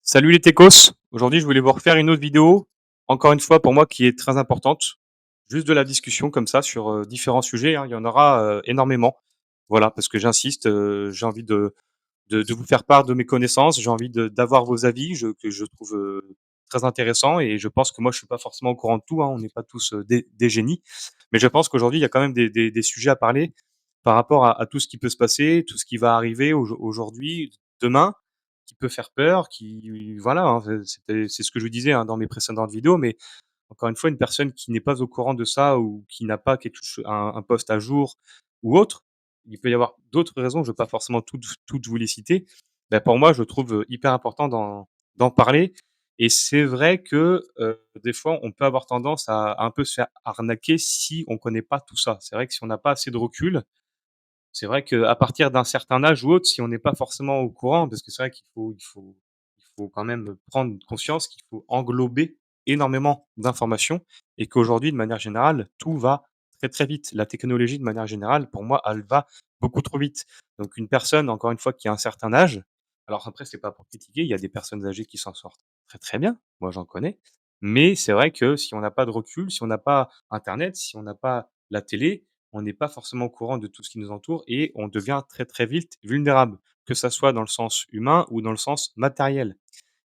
Salut les techos, aujourd'hui je voulais vous refaire une autre vidéo, encore une fois pour moi qui est très importante. Juste de la discussion comme ça sur, différents sujets, hein, il y en aura, énormément. Voilà, parce que j'insiste, j'ai envie de vous faire part de mes connaissances, j'ai envie de d'avoir vos avis que je trouve, très intéressants et je pense que moi je suis pas forcément au courant de tout, hein, on n'est pas tous, des génies. Mais je pense qu'aujourd'hui il y a quand même des sujets à parler par rapport à tout ce qui peut se passer, tout ce qui va arriver aujourd'hui, demain, qui peut faire peur, qui voilà, hein, c'est ce que je vous disais, hein, dans mes précédentes vidéos, mais encore une fois, une personne qui n'est pas au courant de ça ou qui n'a pas quelque cho un poste à jour ou autre, il peut y avoir d'autres raisons, je ne veux pas forcément toutes vous les citer. Bah, pour moi, je trouve, hyper important d'en parler et c'est vrai que, des fois, on peut avoir tendance à un peu se faire arnaquer si on connaît pas tout ça. C'est vrai que si on n'a pas assez de recul, c'est vrai qu'à partir d'un certain âge ou autre, si on n'est pas forcément au courant, parce que c'est vrai qu'il faut quand même prendre conscience qu'il faut englober énormément d'informations et qu'aujourd'hui, de manière générale, tout va très, très vite. La technologie, de manière générale, pour moi, elle va beaucoup trop vite. Donc une personne, encore une fois, qui a un certain âge, alors après, c'est pas pour critiquer, il y a des personnes âgées qui s'en sortent très, très bien, moi j'en connais, mais c'est vrai que si on n'a pas de recul, si on n'a pas internet, si on n'a pas la télé, on n'est pas forcément au courant de tout ce qui nous entoure et on devient très, très vite vulnérable, que ça soit dans le sens humain ou dans le sens matériel.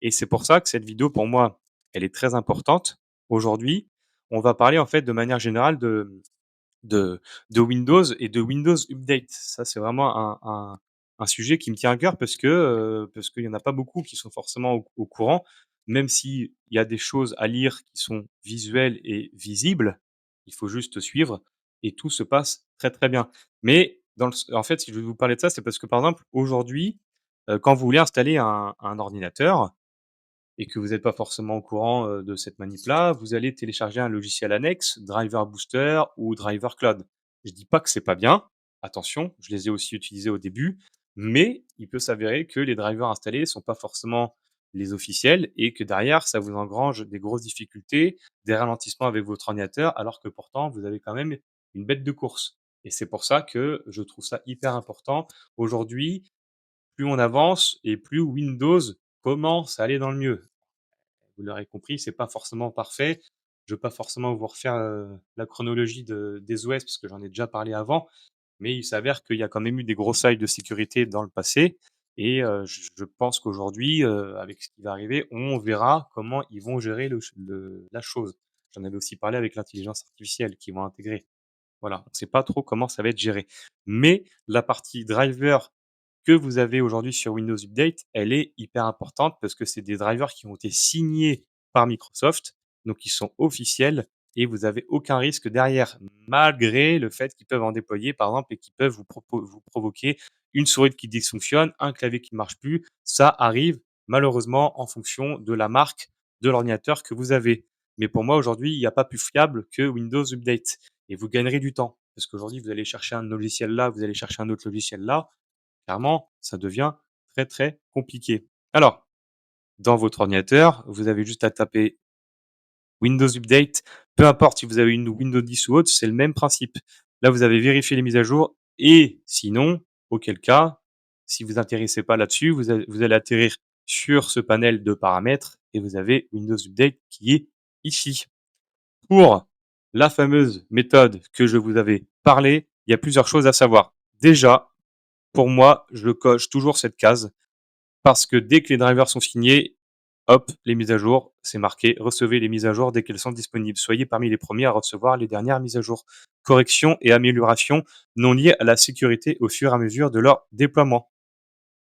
Et c'est pour ça que cette vidéo, pour moi, elle est très importante. Aujourd'hui, on va parler en fait de manière générale de Windows et de Windows Update. Ça, c'est vraiment un sujet qui me tient à cœur parce qu'il y en a pas beaucoup qui sont forcément au courant, même s'il y a des choses à lire qui sont visuelles et visibles, il faut juste suivre et tout se passe très, très bien. Mais en fait, si je veux vous parler de ça, c'est parce que, par exemple, aujourd'hui, quand vous voulez installer un ordinateur, et que vous n'êtes pas forcément au courant, de cette manip-là, vous allez télécharger un logiciel annexe, Driver Booster ou Driver Cloud. Je dis pas que c'est pas bien, attention, je les ai aussi utilisés au début, mais il peut s'avérer que les drivers installés sont pas forcément les officiels et que derrière, ça vous engrange des grosses difficultés, des ralentissements avec votre ordinateur, alors que pourtant vous avez quand même une bête de course et c'est pour ça que je trouve ça hyper important. Aujourd'hui, plus on avance et plus Windows commence à aller dans le mieux. Vous l'aurez compris, c'est pas forcément parfait. Je veux pas forcément vous refaire, la chronologie des OS parce que j'en ai déjà parlé avant, mais il s'avère qu'il y a quand même eu des grosses failles de sécurité dans le passé et je pense qu'aujourd'hui, avec ce qui va arriver, on verra comment ils vont gérer la chose. J'en avais aussi parlé avec l'intelligence artificielle qu'ils vont intégrer. Voilà, on ne sait pas trop comment ça va être géré. Mais la partie driver que vous avez aujourd'hui sur Windows Update, elle est hyper importante parce que c'est des drivers qui ont été signés par Microsoft, donc ils sont officiels et vous avez aucun risque derrière, malgré le fait qu'ils peuvent en déployer, par exemple, et qu'ils peuvent vous provoquer une souris qui dysfonctionne, un clavier qui ne marche plus. Ça arrive malheureusement en fonction de la marque de l'ordinateur que vous avez. Mais pour moi, aujourd'hui, il n'y a pas plus fiable que Windows Update et vous gagnerez du temps. Parce qu'aujourd'hui, vous allez chercher un logiciel là, vous allez chercher un autre logiciel là. Clairement, ça devient très, très compliqué. Alors, dans votre ordinateur, vous avez juste à taper Windows Update, peu importe si vous avez une Windows 10 ou autre, c'est le même principe. Là, vous avez vérifié les mises à jour et sinon, auquel cas, si vous intéressez pas là-dessus, vous allez atterrir sur ce panel de paramètres et vous avez Windows Update qui est ici. Pour la fameuse méthode que je vous avais parlé, il y a plusieurs choses à savoir. Déjà, pour moi, je coche toujours cette case parce que dès que les drivers sont signés, hop, les mises à jour, c'est marqué recevez les mises à jour dès qu'elles sont disponibles. Soyez parmi les premiers à recevoir les dernières mises à jour. Corrections et améliorations non liées à la sécurité au fur et à mesure de leur déploiement.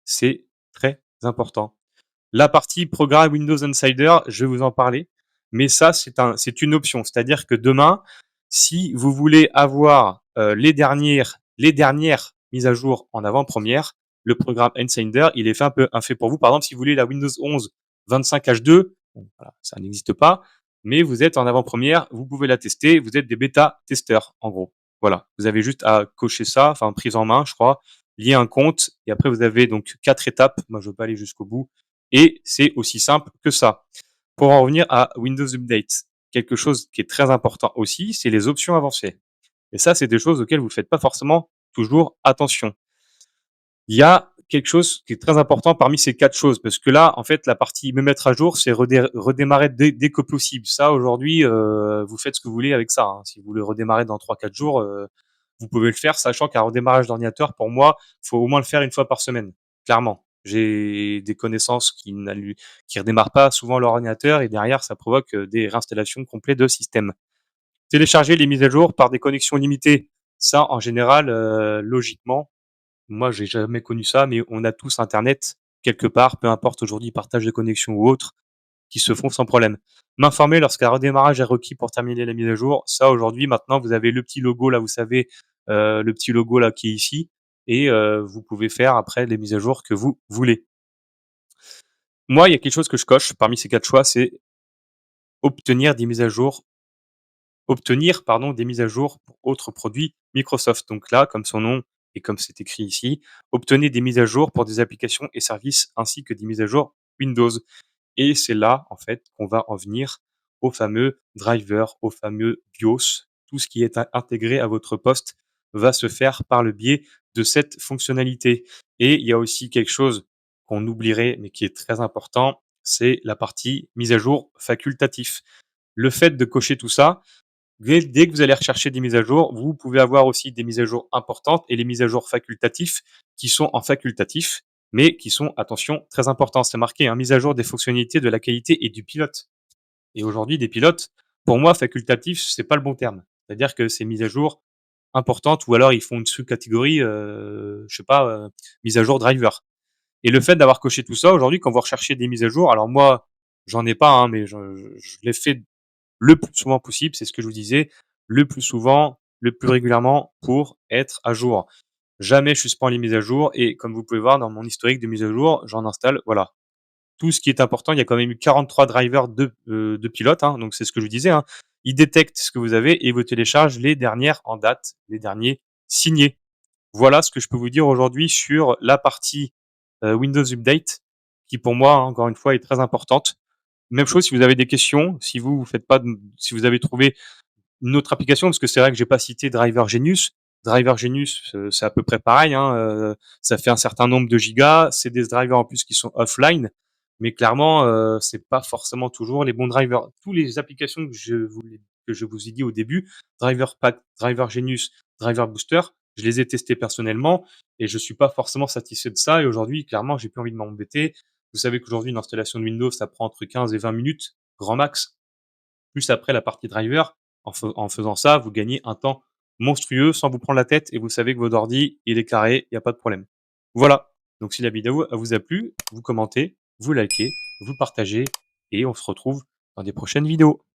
C'est très important. La partie programme Windows Insider, je vais vous en parler, mais ça, c'est une option. C'est-à-dire que demain, si vous voulez avoir les dernières mises à jour en avant-première, le programme Insider, il est fait un fait pour vous. Par exemple, si vous voulez la Windows 11 25H2, bon, voilà, ça n'existe pas, mais vous êtes en avant-première, vous pouvez la tester, vous êtes des bêta-testeurs, en gros. Voilà, vous avez juste à cocher ça, enfin prise en main, je crois, lier un compte, et après vous avez donc 4 étapes. Moi, je ne veux pas aller jusqu'au bout et c'est aussi simple que ça. Pour en revenir à Windows Update, quelque chose qui est très important aussi, c'est les options avancées. Et ça, c'est des choses auxquelles vous ne faites pas forcément toujours attention. Il y a quelque chose qui est très important parmi ces 4 choses, parce que là, en fait, la partie me mettre à jour, c'est redémarrer dès que possible. Ça, aujourd'hui, vous faites ce que vous voulez avec ça, hein. Si vous voulez redémarrer dans 3-4 jours, vous pouvez le faire, sachant qu'un redémarrage d'ordinateur, pour moi, faut au moins le faire une fois par semaine, clairement. J'ai des connaissances qui redémarrent pas souvent leur ordinateur et derrière, ça provoque, des réinstallations complètes de système. Télécharger les mises à jour par des connexions limitées, ça, en général, logiquement, moi, j'ai jamais connu ça, mais on a tous internet quelque part, peu importe aujourd'hui, partage de connexion ou autre, qui se font sans problème. M'informer lorsqu'un redémarrage est requis pour terminer la mise à jour, ça aujourd'hui, maintenant, vous avez le petit logo là, vous savez, le petit logo là qui est ici et vous pouvez faire après les mises à jour que vous voulez. Moi, il y a quelque chose que je coche parmi ces 4 choix, c'est obtenir des mises à jour obtenir, pardon, des mises à jour pour autres produits Microsoft. Donc là, comme son nom et comme c'est écrit ici, obtenez des mises à jour pour des applications et services ainsi que des mises à jour Windows. Et c'est là, en fait, qu'on va en venir aux fameux drivers, aux fameux BIOS. Tout ce qui est intégré à votre poste va se faire par le biais de cette fonctionnalité. Et il y a aussi quelque chose qu'on oublierait, mais qui est très important, c'est la partie mise à jour facultatif. Le fait de cocher tout ça, dès que vous allez rechercher des mises à jour, vous pouvez avoir aussi des mises à jour importantes et les mises à jour facultatifs qui sont en facultatif, mais qui sont, attention, très importants. C'est marqué, hein, mise à jour des fonctionnalités de la qualité et du pilote. Et aujourd'hui, des pilotes, pour moi, facultatif, c'est pas le bon terme. C'est-à-dire que c'est mise à jour importante ou alors ils font une sous-catégorie, je sais pas, mise à jour driver. Et le fait d'avoir coché tout ça, aujourd'hui, quand vous recherchez des mises à jour, alors moi, j'en ai pas, hein, mais je l'ai fait le plus souvent possible, c'est ce que je vous disais, le plus souvent, le plus régulièrement pour être à jour. Jamais je suspends les mises à jour et comme vous pouvez voir dans mon historique de mise à jour, j'en installe, voilà, tout ce qui est important. Il y a quand même eu 43 drivers de pilotes, hein, donc c'est ce que je vous disais, hein. Ils détectent ce que vous avez et vous téléchargent les dernières en date, les derniers signés. Voilà ce que je peux vous dire aujourd'hui sur la partie, Windows Update qui pour moi, hein, encore une fois, est très importante. Même chose si vous avez des questions, si vous faites pas de si vous avez trouvé une autre application, parce que c'est vrai que j'ai pas cité Driver Genius. Driver Genius, c'est à peu près pareil, hein, ça fait un certain nombre de gigas. C'est des drivers en plus qui sont offline, mais clairement, c'est pas forcément toujours les bons drivers. Tous les applications que je vous ai dit au début, Driver Pack, Driver Genius, Driver Booster, je les ai testés personnellement et je suis pas forcément satisfait de ça et aujourd'hui, clairement, j'ai plus envie de m'embêter. Vous savez qu'aujourd'hui, une installation de Windows, ça prend entre 15 et 20 minutes, grand max. Plus après la partie driver, en faisant ça, vous gagnez un temps monstrueux sans vous prendre la tête et vous savez que votre ordi, il est carré, il y a pas de problème. Voilà, donc si la vidéo vous a plu, vous commentez, vous likez, vous partagez et on se retrouve dans des prochaines vidéos.